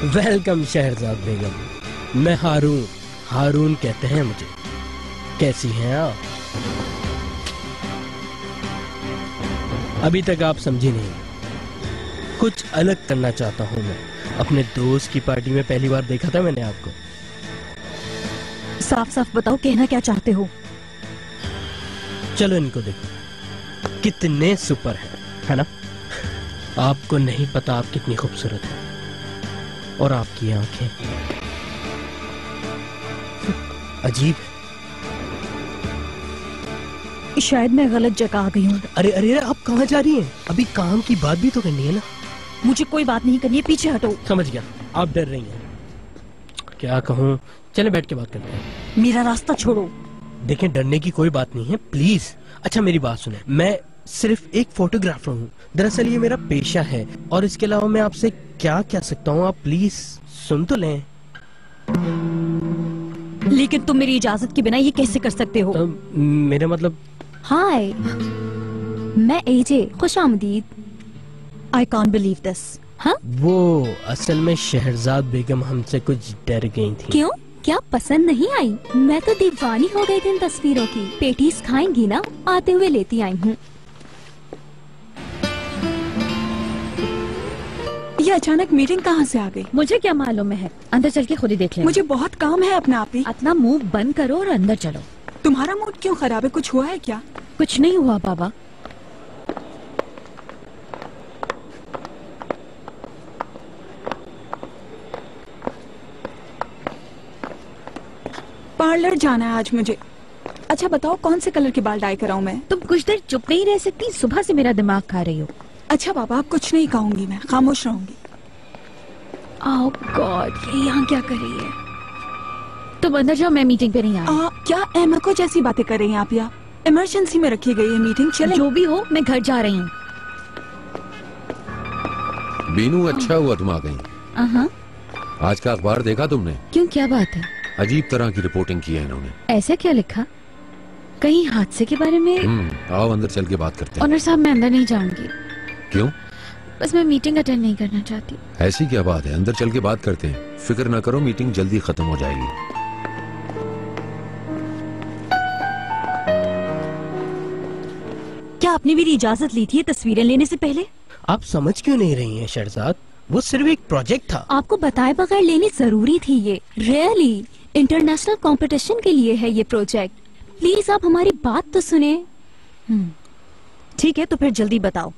Welcome Shahrzad बेगम। मैं हारून कहते हैं मुझे। कैसी हैं आप? अभी तक आप समझी नहीं, कुछ अलग करना चाहता हूं मैं। अपने दोस्त की पार्टी में पहली बार देखा था मैंने आपको। साफ साफ बताओ, कहना क्या चाहते हो? चलो इनको देखो, कितने सुपर हैं, है ना? आपको नहीं पता आप कितनी खूबसूरत हैं, और आपकी आंखें अजीब। शायद मैं गलत जगह आ गई हूँ। अरे अरे अरे, आप कहाँ जा रही हैं? अभी काम की बात भी तो करनी है ना। मुझे कोई बात नहीं करनी है, पीछे हटो। समझ गया, आप डर रही हैं। क्या कहूँ, चले बैठ के बात करते हैं। मेरा रास्ता छोड़ो। देखें, डरने की कोई बात नहीं है, प्लीज। अच्छा मेरी बात सुने, मैं सिर्फ एक फोटोग्राफर हूँ। दरअसल ये मेरा पेशा है, और इसके अलावा मैं आपसे क्या कह सकता हूँ, आप प्लीज सुन तो लें। लेकिन तुम मेरी इजाजत के बिना ये कैसे कर सकते हो? मेरा मतलब। हाय, मैं एजे, खुश आमदीद। I can't believe this. हाँ? वो असल में शहरजाद बेगम हमसे कुछ डर गई थी। क्यों? क्या पसंद नहीं आई? मैं तो दीवानी हो गई थी इन तस्वीरों की। पेटीज खाएंगी ना? आते हुए लेती आई हूँ। ये अचानक मीटिंग कहाँ से आ गई? मुझे क्या मालूम है, अंदर चल के खुद ही देख ले। मुझे बहुत काम है अपना आप ही। अपना मुंह बंद करो और अंदर चलो। तुम्हारा मूड क्यों खराब है? कुछ हुआ है क्या? कुछ नहीं हुआ बाबा। पार्लर जाना है आज मुझे। अच्छा बताओ, कौन से कलर के बाल डाई कराऊं मैं? तुम कुछ देर चुप नहीं रह सकती? सुबह से मेरा दिमाग खा रही हो। अच्छा बाबा, आप कुछ नहीं कहूंगी, मैं खामोश रहूंगी। ओह गॉड, ये यहाँ क्या कर रही है? तुम अंदर जाओ, मैं मीटिंग पे नहीं आई। क्या अहमको जैसी बातें कर रही हैं आप? यहाँ इमरजेंसी में रखी गई है मीटिंग। चले। जो भी हो, मैं घर जा रही हूँ। बीनू, अच्छा हुआ तुम आ गई। आज का अखबार देखा तुमने? क्यों, क्या बात है? अजीब तरह की रिपोर्टिंग की है इन्होंने। ऐसा क्या लिखा? कहीं हादसे के बारे में? आओ अंदर चल के बात करते हैं। ऑनर साहब, मैं अंदर नहीं जाऊंगी। क्यों? बस मैं मीटिंग अटेंड नहीं करना चाहती। ऐसी क्या बात है, अंदर चल के बात करते हैं। फिक्र ना करो, मीटिंग जल्दी खत्म हो जाएगी। क्या आपने मेरी इजाजत ली थी तस्वीरें लेने से पहले? आप समझ क्यों नहीं रही हैं शहरजाद? वो सिर्फ एक प्रोजेक्ट था। आपको बताए बगैर लेनी जरूरी थी ये। रियली इंटरनेशनल कंपटीशन के लिए है ये प्रोजेक्ट। प्लीज आप हमारी बात तो सुने। ठीक है, तो फिर जल्दी बताओ।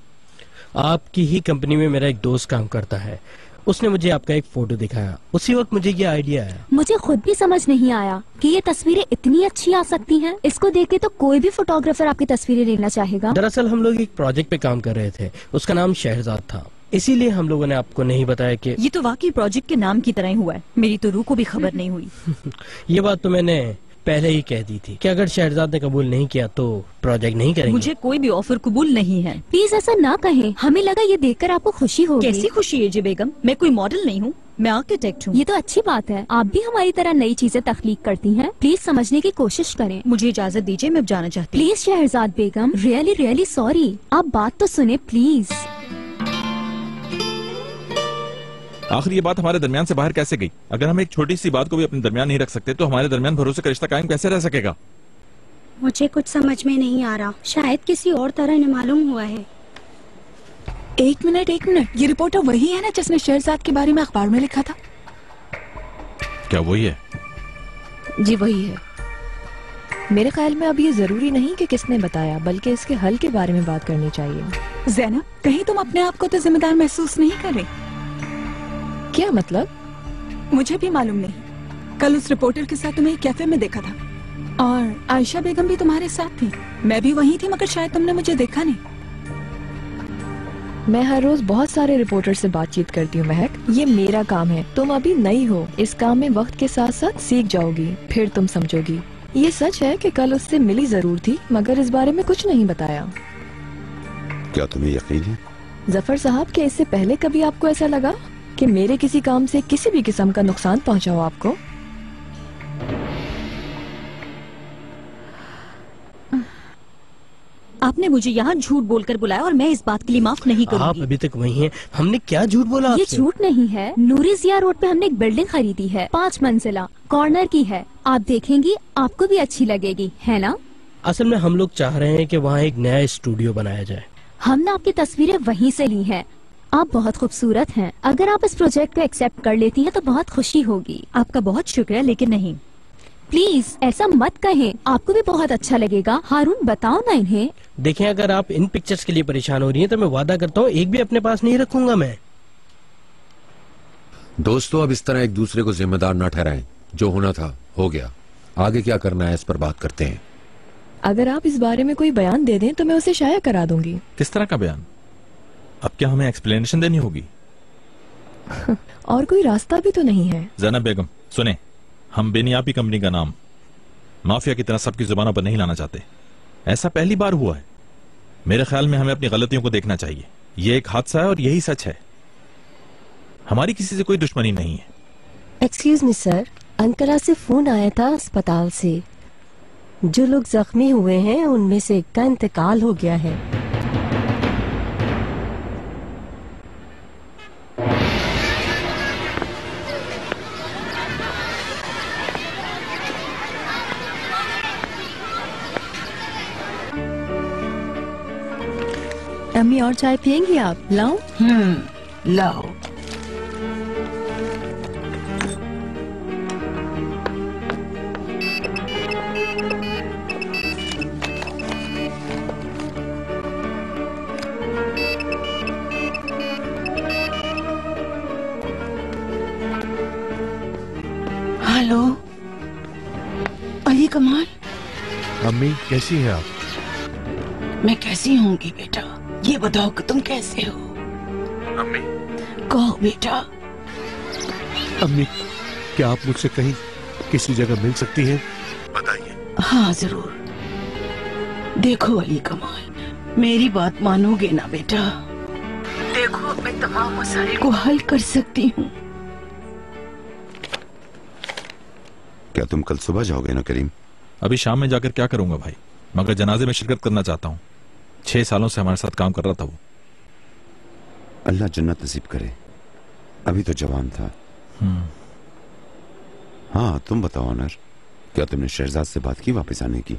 आपकी ही कंपनी में मेरा एक दोस्त काम करता है। उसने मुझे आपका एक फोटो दिखाया, उसी वक्त मुझे ये आइडिया आया। मुझे खुद भी समझ नहीं आया कि ये तस्वीरें इतनी अच्छी आ सकती हैं। इसको देख के तो कोई भी फोटोग्राफर आपकी तस्वीरें लेना चाहेगा। दरअसल हम लोग एक प्रोजेक्ट पे काम कर रहे थे, उसका नाम शहरजाद था। इसीलिए हम लोगों ने आपको नहीं बताया कि ये तो वाकई प्रोजेक्ट के नाम की तरह ही हुआ है। मेरी तो रूह को भी खबर नहीं हुई। ये बात तो मैंने पहले ही कह दी थी कि अगर शहरजाद ने कबूल नहीं किया तो प्रोजेक्ट नहीं करेंगे। मुझे कोई भी ऑफर कबूल नहीं है। प्लीज ऐसा ना कहें, हमें लगा ये देखकर आपको खुशी होगी। कैसी खुशी है जी बेगम? मैं कोई मॉडल नहीं हूँ, मैं आर्किटेक्ट हूँ। ये तो अच्छी बात है, आप भी हमारी तरह नई चीजें तख्लीक करती हैं। प्लीज समझने की कोशिश करें। मुझे इजाजत दीजिए, मैं अब जाना चाहती हूँ। Please Shahrzad Begum, really really sorry. आप बात तो सुने प्लीज। आखिर ये बात हमारे दरमियान से बाहर कैसे गई? अगर हम एक छोटी सी बात को भी अपने दरमियान नहीं रख सकते तो हमारे दरमियान भरोसे का रिश्ता कायम कैसे रह सकेगा? मुझे कुछ समझ में नहीं आ रहा। शायद किसी और तरह ने मालूम हुआ है। एक मिनट, ये रिपोर्टर वही है ना जिसने शहरजाद के बारे में अखबार में लिखा था? क्या वही है? जी वही है। मेरे ख्याल में अब ये जरूरी नहीं कि किसने बताया, बल्कि इसके हल के बारे में बात करनी चाहिए। ज़ैनब, कहीं तुम अपने आप को तो जिम्मेदार महसूस नहीं कर रही? क्या मतलब? मुझे भी मालूम नहीं। कल उस रिपोर्टर के साथ तुम्हें कैफे में देखा था, और आयशा बेगम भी तुम्हारे साथ थी। मैं भी वहीं थी, मगर शायद तुमने मुझे देखा नहीं। मैं हर रोज बहुत सारे रिपोर्टर से बातचीत करती हूँ महक। ये मेरा काम है। तुम अभी नई हो, इस काम में वक्त के साथ साथ सीख जाओगी, फिर तुम समझोगी। ये सच है कि कल उससे मिली जरूर थी, मगर इस बारे में कुछ नहीं बताया। क्या तुम्हें यकीन है? जफर साहब, के इससे पहले कभी आपको ऐसा लगा कि मेरे किसी काम से किसी भी किस्म का नुकसान पहुंचा हो आपको? आप आपने मुझे यहाँ झूठ बोलकर बुलाया और मैं इस बात के लिए माफ नहीं आप करूंगी। अभी तक वही हैं। हमने क्या झूठ बोला ये आपसे? झूठ नहीं है। नूरी जिया रोड पे हमने एक बिल्डिंग खरीदी है, 5 मंजिला, कॉर्नर की है। आप देखेंगी आपको भी अच्छी लगेगी, है ना? असल में हम लोग चाह रहे हैं कि वहाँ एक नया स्टूडियो बनाया जाए। हमने आपकी तस्वीरें वहीं से ली हैं। आप बहुत खूबसूरत हैं। अगर आप इस प्रोजेक्ट को एक्सेप्ट कर लेती हैं तो बहुत खुशी होगी। आपका बहुत शुक्रिया, लेकिन नहीं। प्लीज ऐसा मत कहें, आपको भी बहुत अच्छा लगेगा। हारून बताओ ना इन्हें। देखें, अगर आप इन पिक्चर्स के लिए परेशान हो रही हैं तो मैं वादा करता हूँ एक भी अपने पास नहीं रखूंगा मैं। दोस्तों, अब इस तरह एक दूसरे को जिम्मेदार ना ठहराएं। जो होना था हो गया, आगे क्या करना है इस पर बात करते हैं। अगर आप इस बारे में कोई बयान दे दें तो मैं उसे शाया करा दूंगी। किस तरह का बयान? अब क्या हमें एक्सप्लेनेशन देनी होगी? और कोई रास्ता भी तो नहीं है। ज़ैनब बेगम सुने, हम बेनियापी कंपनी का नाम माफिया की तरह सबकी जुबानों पर नहीं लाना चाहते। ऐसा पहली बार हुआ है। मेरे ख्याल में हमें अपनी गलतियों को देखना चाहिए। ये एक हादसा है और यही सच है। हमारी किसी से कोई दुश्मनी नहीं है। एक्सक्यूज मी सर, अंकरा से फोन आया था अस्पताल से। जो लोग जख्मी हुए हैं उनमें से एक का इंतकाल हो गया है। अम्मी और चाय पियेंगी आप? लाऊं? लाओ। हेलो अली कमाल। अम्मी कैसी हैं आप? मैं कैसी होंगी बेटा, ये बताओ कि तुम कैसे हो? अम्मी। कहो बेटा। अम्मी, क्या आप मुझसे कहीं किसी जगह मिल सकती हैं? बताइए। हाँ जरूर। देखो अली कमाल, मेरी बात मानोगे ना बेटा? देखो मैं तमाम मसाइल को हल कर सकती हूँ। क्या तुम कल सुबह जाओगे ना करीम? अभी शाम में जाकर क्या करूंगा भाई, मगर जनाजे में शिरकत करना चाहता हूँ। 6 सालों से हमारे साथ काम कर रहा था वो। अल्लाह जन्नत नसीब करे। अभी तो जवान था। हाँ तुम बताओ अनर, क्या तुमने शहजाद से बात की वापस आने की?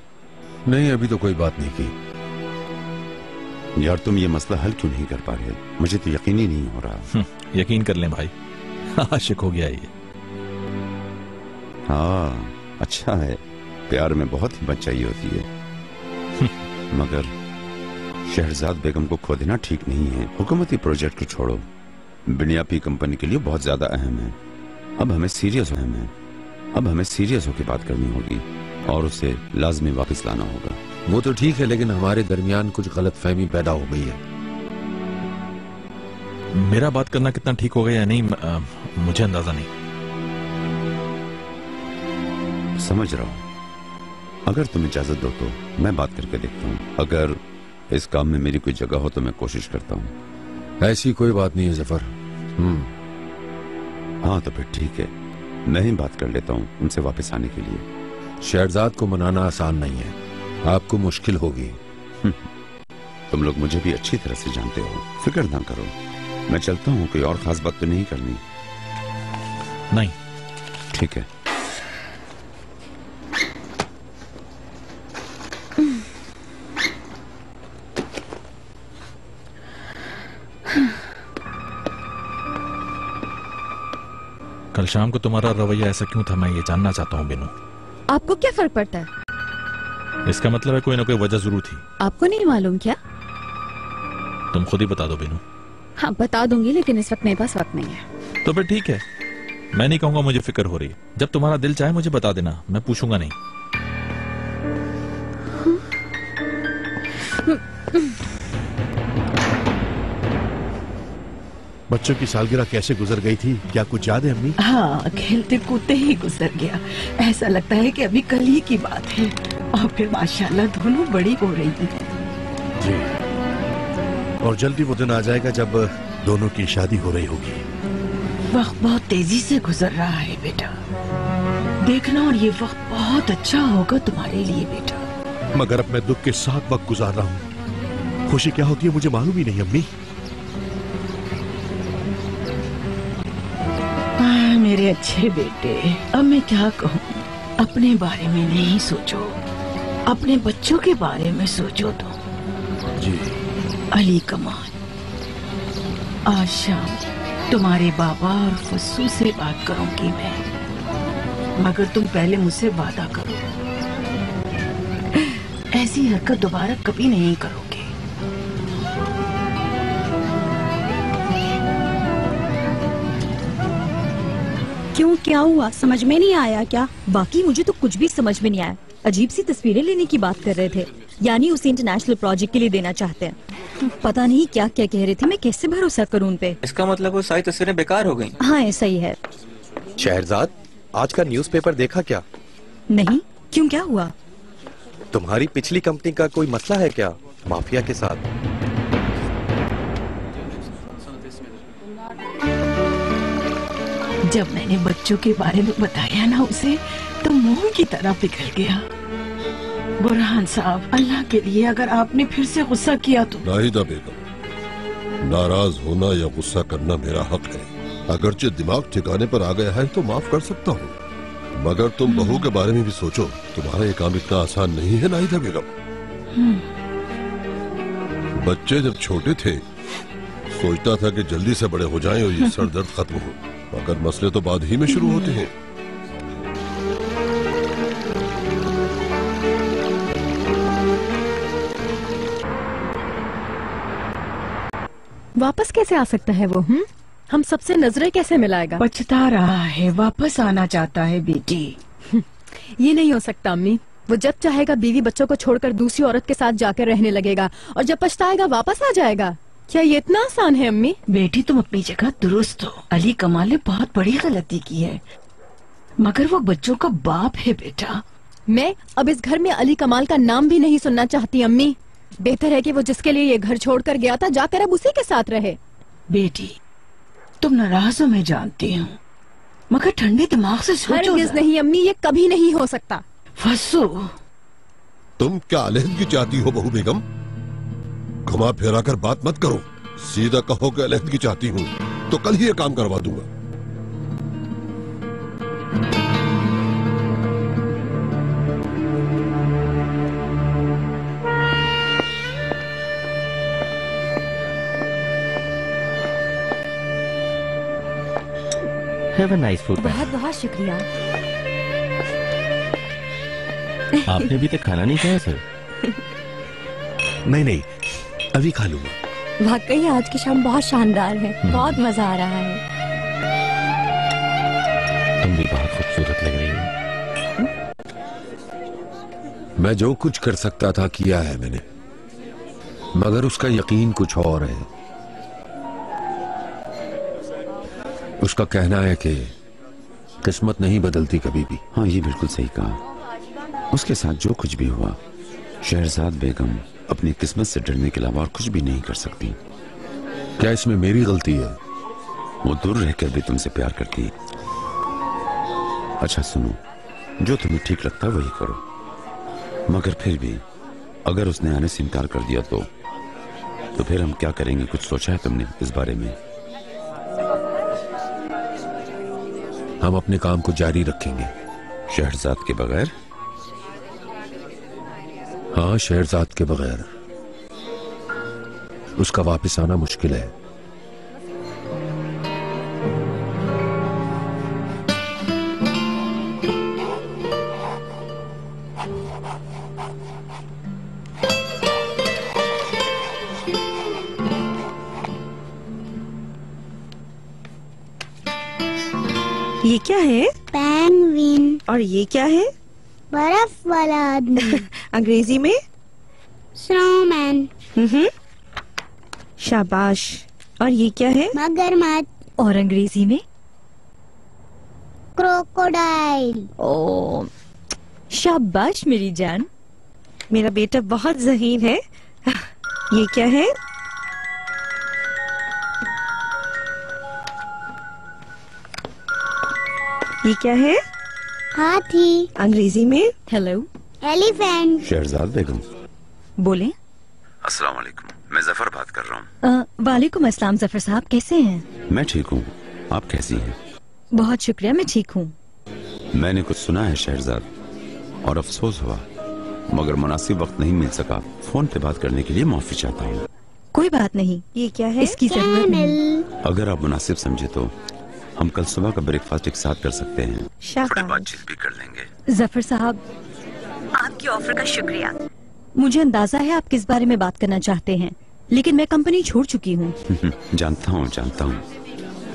नहीं, अभी तो कोई बात नहीं की। यार तुम ये मसला हल क्यों नहीं कर पा रहे? मुझे तो यकीन ही नहीं हो रहा। यकीन कर लें भाई, आशिक हो गया ये। हाँ अच्छा है, प्यार में बहुत हिम्मत चाहिए होती है। मगर शहजाद बेगम को खो देना ठीक नहीं है। हुकूमती प्रोजेक्ट को छोड़ो, बेनियापी कंपनी के लिए बहुत ज्यादा अहम है। अब हमें सीरियस होकर बात करनी होगी और उसे लाजमी वापस लाना होगा। वो तो ठीक है, लेकिन हमारे दरमियान कुछ गलतफहमी पैदा हो गई है। मेरा बात करना कितना ठीक होगा या नहीं मुझे अंदाजा नहीं। समझ रहा हूं। अगर तुम इजाजत दो तो मैं बात करके देखता हूँ। अगर इस काम में मेरी कोई जगह हो तो मैं कोशिश करता हूँ। ऐसी कोई बात नहीं है जफर। हाँ तो फिर ठीक है, मैं ही बात कर लेता हूँ उनसे वापस आने के लिए। शहजाद को मनाना आसान नहीं है, आपको मुश्किल होगी। तुम लोग मुझे भी अच्छी तरह से जानते हो, फिक्र ना करो। मैं चलता हूँ, कोई और खास बात तो नहीं करनी? नहीं। ठीक है। कल शाम को तुम्हारा रवैया ऐसा क्यों था, मैं ये जानना चाहता हूँ बिनू। आपको क्या फर्क पड़ता है? इसका मतलब है कोई ना कोई वजह जरूर थी। आपको नहीं मालूम क्या? तुम खुद ही बता दो बिनू। हाँ बता दूंगी, लेकिन इस वक्त मेरे पास वक्त नहीं है। तो फिर ठीक है, मैं नहीं कहूंगा मुझे फिक्र हो रही है। जब तुम्हारा दिल चाहे मुझे बता देना, मैं पूछूंगा नहीं। बच्चों की सालगिरह कैसे गुजर गई थी, क्या कुछ याद है अम्मी? हाँ खेलते कूदते ही गुजर गया। ऐसा लगता है कि अभी कल ही की बात है। और फिर माशाल्लाह दोनों बड़ी हो रही हैं। जी, और जल्दी वो दिन आ जाएगा जब दोनों की शादी हो रही होगी। वक्त बहुत तेजी से गुजर रहा है बेटा, देखना, और ये वक्त बहुत अच्छा होगा तुम्हारे लिए बेटा। मगर अब मैं दुख के साथ वक्त गुजार रहा हूँ। वक्त बहुत तेजी से गुजर रहा है बेटा, देखना, और ये वक्त बहुत अच्छा होगा तुम्हारे लिए बेटा। मैं दुख के साथ वक्त गुजार रहा हूँ। खुशी क्या होती है मुझे मालूम ही नहीं अम्मी। मेरे अच्छे बेटे, अब मैं क्या कहूँ, अपने बारे में नहीं सोचो, अपने बच्चों के बारे में सोचो। तो जी अली कमाल, आज शाम तुम्हारे बाबा और फस्सू से बात करूंगी मैं, मगर तुम पहले मुझसे वादा करो ऐसी हरकत दोबारा कभी नहीं करोगे। क्यों, क्या हुआ, समझ में नहीं आया क्या? बाकी मुझे तो कुछ भी समझ में नहीं आया। अजीब सी तस्वीरें लेने की बात कर रहे थे, यानी उसे इंटरनेशनल प्रोजेक्ट के लिए देना चाहते हैं। पता नहीं क्या क्या कह रहे थे, मैं कैसे भरोसा करूं उन पे। इसका मतलब वो सारी तस्वीरें बेकार हो गईं। हाँ ऐसा ही है। शहरजाद, आज का न्यूज़पेपर देखा क्या? नहीं, क्यों, क्या हुआ? तुम्हारी पिछली कंपनी का कोई मसला है क्या माफिया के साथ? जब मैंने बच्चों के बारे में बताया ना उसे, तो मोम की तरह पिघल गया। बुरहान साहब, अल्लाह के लिए अगर आपने फिर से गुस्सा किया तो। नाहिदा बेगम, नाराज होना या गुस्सा करना मेरा हक है। अगरचे दिमाग ठिकाने पर आ गया है तो माफ कर सकता हूँ, मगर तुम बहू के बारे में भी सोचो। तुम्हारा ये काम इतना आसान नहीं है नाहिदा बेगम। बच्चे जब छोटे थे सोचता था कि जल्दी से बड़े हो जाएं और ये सर दर्द खत्म हो, मगर मसले तो बाद ही में शुरू होते हैं। वापस कैसे आ सकता है वो? हम सबसे नजरें कैसे मिलाएगा? पछता रहा है, वापस आना चाहता है बेटी। ये नहीं हो सकता अम्मी। वो जब चाहेगा बीवी बच्चों को छोड़कर दूसरी औरत के साथ जाकर रहने लगेगा, और जब पछताएगा वापस आ जाएगा। क्या ये इतना आसान है अम्मी? बेटी तुम अपनी जगह दुरुस्त हो। अली कमाल ने बहुत बड़ी गलती की है, मगर वो बच्चों का बाप है बेटा। मैं अब इस घर में अली कमाल का नाम भी नहीं सुनना चाहती अम्मी। बेहतर है कि वो जिसके लिए ये घर छोड़कर गया था जाकर अब उसी के साथ रहे। बेटी तुम नाराज हो, मैं जानती हूँ, मगर ठंडे दिमाग से सोचो। हरगिज़ नहीं अम्मी, ये कभी नहीं हो सकता। फसो, तुम क्या अलहदगी चाहती हो बहू बेगम? घुमा फिरा कर बात मत करो, सीधा कहो कि अलहदगी चाहती हूँ तो कल ही ये काम करवा दूंगा। Have a nice food. बहुत बहुत शुक्रिया। आपने अभी तक खाना नहीं खाया सर? नहीं, अभी खा लूंगा। वाकई आज की शाम बहुत शानदार है, बहुत मजा आ रहा है। तुम भी बहुत खूबसूरत लग रही हो। मैं जो कुछ कर सकता था किया है मैंने, मगर उसका यकीन कुछ और है। उसका कहना है कि किस्मत नहीं बदलती कभी भी। हाँ, ये बिल्कुल सही कहा। उसके साथ जो कुछ भी हुआ, शहरजाद बेगम अपनी किस्मत से डरने के अलावा और कुछ भी नहीं कर सकती। क्या इसमें मेरी गलती है? वो दूर रहकर भी तुमसे प्यार करती। अच्छा सुनो, जो तुम्हें ठीक लगता है वही करो, मगर फिर भी अगर उसने आने से इनकार कर दिया तो फिर हम क्या करेंगे? कुछ सोचा है तुमने इस बारे में? हम अपने काम को जारी रखेंगे। शहरजाद के बगैर? हाँ, शहरजाद के बगैर। उसका वापस आना मुश्किल है। ये क्या है? पेंगुइन। और ये क्या है? बर्फ वाला आदमी। अंग्रेजी में? स्नोमैन। शाबाश। और ये क्या है? मगरमच्छ। और अंग्रेजी में? क्रोकोडाइल। ओ, शाबाश मेरी जान। मेरा बेटा बहुत ज़हीन है। ये क्या है? ये क्या है? हाथी। अंग्रेजी में? हेलो। एलिफेंट। शहरजाद बेगम। बोले। अस्सलाम वालेकुम, मैं जफर बात कर रहा हूँ। वालेकुम अस्सलाम जफर साहब, कैसे हैं? मैं ठीक हूँ, आप कैसी हैं? बहुत शुक्रिया, मैं ठीक हूँ। मैंने कुछ सुना है शहरजाद, और अफसोस हुआ, मगर मुनासिब वक्त नहीं मिल सका। फोन पे बात करने के लिए माफी चाहता हूँ। कोई बात नहीं, ये क्या है? इसकी जरूरत नहीं। अगर आप मुनासिब समझे तो हम कल सुबह का ब्रेकफास्ट एक साथ कर सकते हैं, थोड़ी बातचीत भी कर लेंगे। जफर साहब, आपकी ऑफर का शुक्रिया। मुझे अंदाजा है आप किस बारे में बात करना चाहते हैं, लेकिन मैं कंपनी छोड़ चुकी हूँ। जानता हूँ,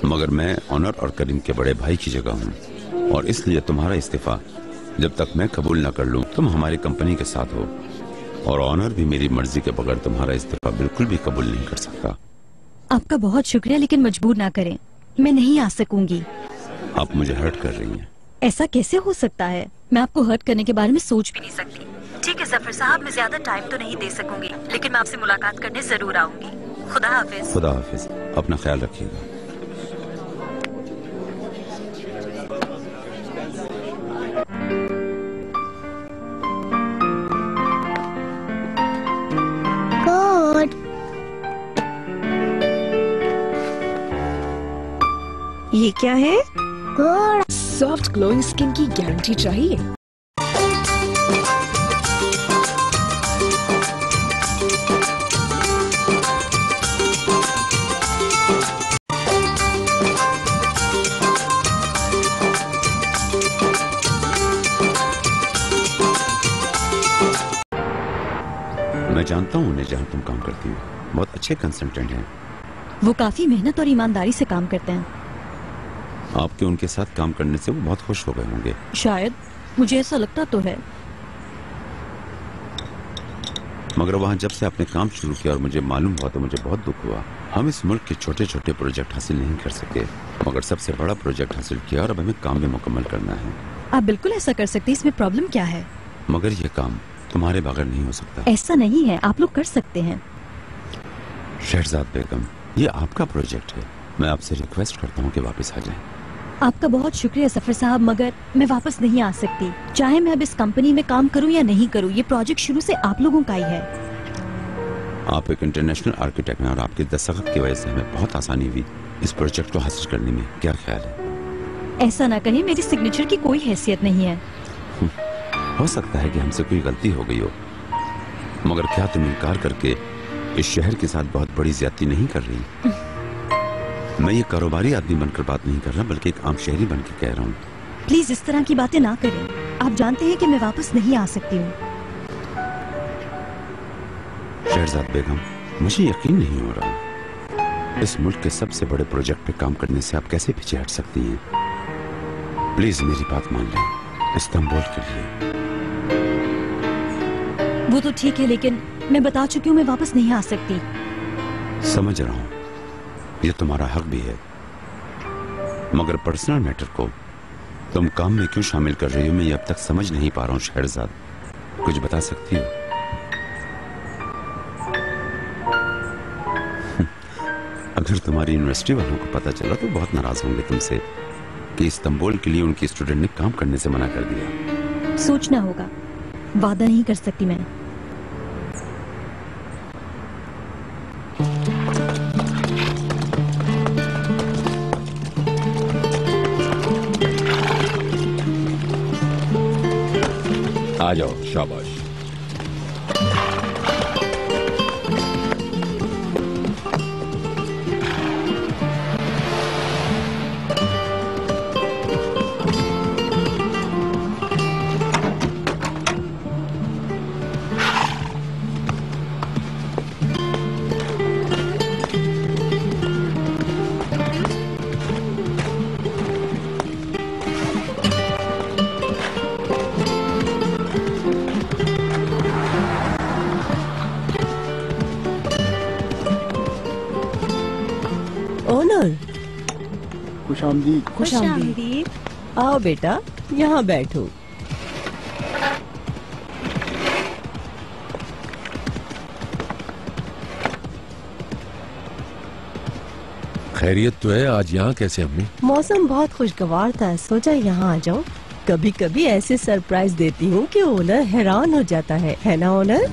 मगर मैं ऑनर और करीम के बड़े भाई की जगह हूँ, और इसलिए तुम्हारा इस्तीफा जब तक मैं कबूल न कर लूँ, तुम हमारी कंपनी के साथ हो, और ऑनर भी मेरी मर्जी के बगैर तुम्हारा इस्तीफा बिल्कुल भी कबूल नहीं कर सकता। आपका बहुत शुक्रिया, लेकिन मजबूर ना करें, मैं नहीं आ सकूंगी। आप मुझे हर्ट कर रही हैं। ऐसा कैसे हो सकता है? मैं आपको हर्ट करने के बारे में सोच भी नहीं सकती। ठीक है जफर साहब, मैं ज्यादा टाइम तो नहीं दे सकूंगी, लेकिन मैं आपसे मुलाकात करने जरूर आऊंगी। खुदा हाफिज। खुदा हाफिज, अपना ख्याल रखिएगा। ये क्या है? सॉफ्ट ग्लोइंग स्किन की गारंटी चाहिए। मैं जानता हूँ उन्हें, जहाँ तुम काम करती हो बहुत अच्छे कंसल्टेंट हैं। वो काफी मेहनत और ईमानदारी से काम करते हैं। आपके उनके साथ काम करने से वो बहुत खुश हो गए होंगे। शायद, मुझे ऐसा लगता तो है। मगर वहाँ जब से आपने काम शुरू किया और मुझे मालूम हुआ तो मुझे बहुत दुख हुआ। हम इस मुल्क के छोटे छोटे प्रोजेक्ट हासिल नहीं कर सके, मगर सबसे बड़ा प्रोजेक्ट हासिल किया, और अब हमें काम में मुकम्मल करना है। आप बिल्कुल ऐसा कर सकते हैं, इसमें प्रॉब्लम क्या है? मगर ये काम तुम्हारे बगैर नहीं हो सकता। ऐसा नहीं है, आप लोग कर सकते हैं। शहरजाद बेगम, ये आपका प्रोजेक्ट है, मैं आपसे रिक्वेस्ट करता हूँ कि वापस आ जाएं। आपका बहुत शुक्रिया सफर साहब, मगर मैं वापस नहीं आ सकती। चाहे मैं अब इस कंपनी में काम करूं या नहीं करूं, ये प्रोजेक्ट शुरू से आप लोगों का ही है। आप एक इंटरनेशनल आर्किटेक्ट हैं, और आपके दस्तखत की वजह से हमें बहुत आसानी हुई इस प्रोजेक्ट को हासिल करने में। क्या ख्याल है? ऐसा ना कहें, मेरी सिग्नेचर की कोई हैसियत नहीं है। हो सकता है कि हमसे कोई गलती हो गई हो, मगर क्या तुम इनकार करके इस शहर के साथ बहुत बड़ी ज्यादती नहीं कर रही? मैं ये कारोबारी आदमी बनकर बात नहीं कर रहा, बल्कि एक आम शहरी बनकर कह रहा हूँ। प्लीज इस तरह की बातें ना करें। आप जानते हैं कि मैं वापस नहीं आ सकती हूँ। शहरजाद बेगम, मुझे यकीन नहीं हो रहा, इस मुल्क के सबसे बड़े प्रोजेक्ट पे काम करने से आप कैसे पीछे हट सकती हैं? प्लीज मेरी बात मान लें, इस्तांबुल के लिए। वो तो ठीक है, लेकिन मैं बता चुकी हूँ मैं वापस नहीं आ सकती। समझ रहा हूँ, ये तुम्हारा हक भी है, मगर पर्सनल मैटर को तुम काम में क्यों शामिल कर रही हो, मैं ये अब तक समझ नहीं पा रहा हूँ। शहरजाद, कुछ बता सकती हो? अगर तुम्हारी यूनिवर्सिटी वालों को पता चला तो बहुत नाराज होंगे तुमसे कि इस्तांबुल के लिए उनकी स्टूडेंट ने काम करने से मना कर दिया। सोचना होगा, वादा नहीं कर सकती मैं। आ जाओ, शाबाश। खुशामदीद। खुशामदीद। आओ बेटा, यहाँ बैठो। खैरियत तो है। आज यहाँ कैसे अम्मी? मौसम बहुत खुशगवार था, सोचा यहाँ आ जाओ। कभी कभी ऐसे सरप्राइज देती हूँ कि ओनर हैरान हो जाता है ना ओनर?